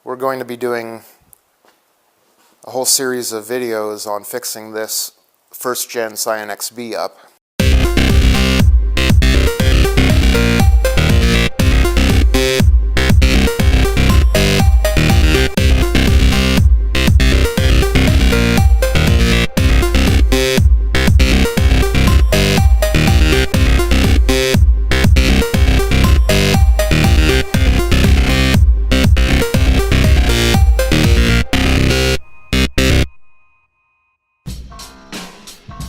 We're going to be doing a whole series of videos on fixing this first gen Scion XB up.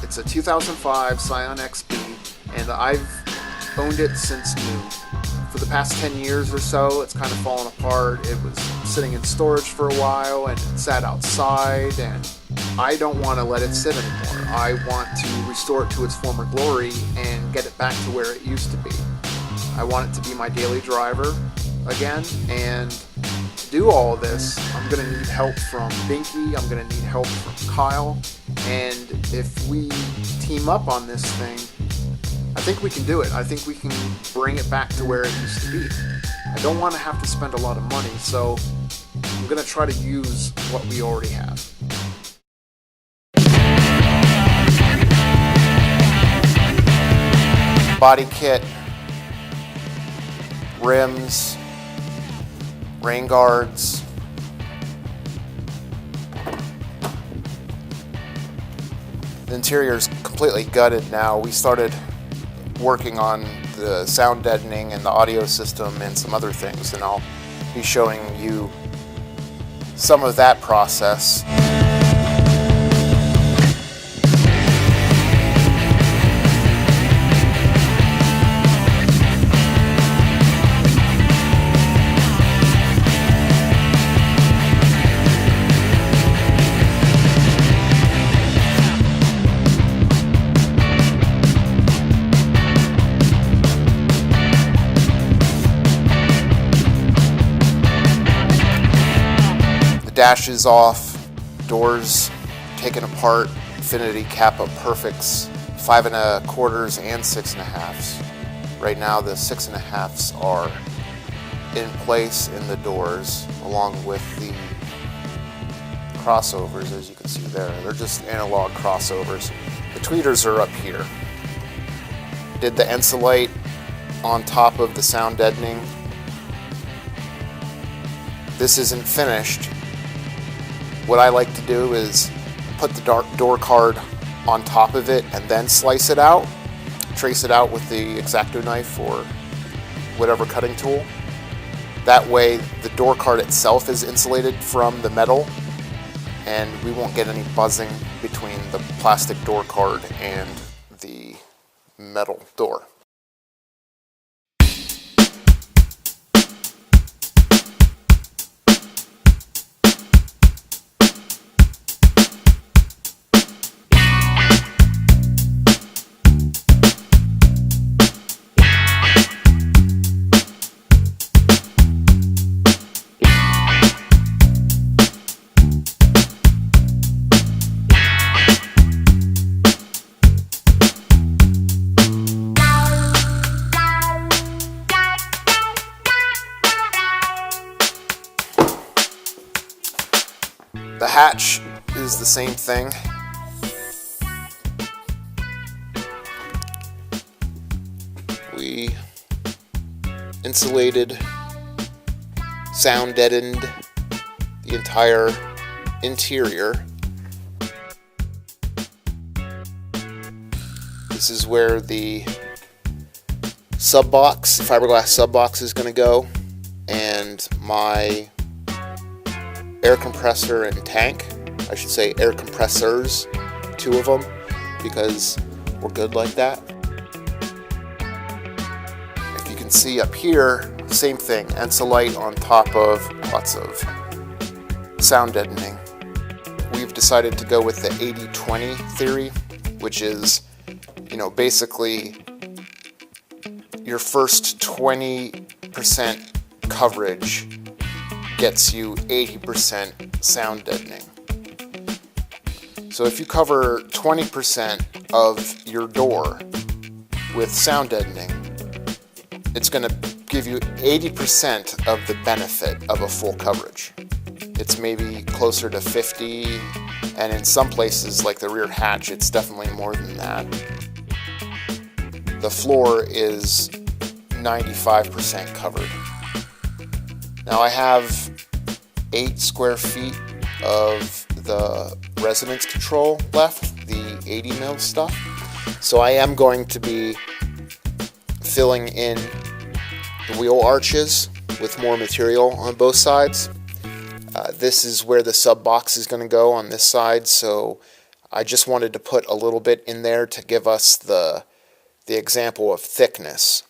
It's a 2005 Scion XB, and I've owned it since new. For the past 10 years or so, it's kind of fallen apart. It was sitting in storage for a while, and it sat outside, and I don't want to let it sit anymore. I want to restore it to its former glory and get it back to where it used to be. I want it to be my daily driver again, and to do all of this, I'm going to need help from Binky, I'm going to need help from Kyle, and if we team up on this thing, I think we can do it. I think we can bring it back to where it used to be. I don't want to have to spend a lot of money, so I'm going to try to use what we already have. Body kit, rims, rain guards, the interior is completely gutted now. We started working on the sound deadening and the audio system and some other things, and I'll be showing you some of that process. Dash is off, doors taken apart, infinity Kappa perfects, 5 1/4 and 6 1/2. Right now the 6 1/2 are in place in the doors, along with the crossovers, as you can see there. They're just analog crossovers. The tweeters are up here. Did the Ensolite on top of the sound deadening. This isn't finished. What I like to do is put the door card on top of it and then slice it out, trace it out with the X-Acto knife or whatever cutting tool. That way the door card itself is insulated from the metal and we won't get any buzzing between the plastic door card and the metal door. The hatch is the same thing. We insulated, sound deadened the entire interior. This is where the sub box, fiberglass sub box, is going to go, and my air compressor and tank. I should say air compressors, 2 of them, because we're good like that. If you can see up here, same thing, Ensolite on top of lots of sound deadening. We've decided to go with the 80-20 theory, which is, basically your first 20% coverage gets you 80% sound deadening. So if you cover 20% of your door with sound deadening, it's going to give you 80% of the benefit of a full coverage. It's maybe closer to 50, and in some places like the rear hatch, it's definitely more than that. The floor is 95% covered. Now I have 8 square feet of the resonance control left, the 80 mil stuff. So I am going to be filling in the wheel arches with more material on both sides. This is where the sub box is going to go on this side, so I just wanted to put a little bit in there to give us the example of thickness.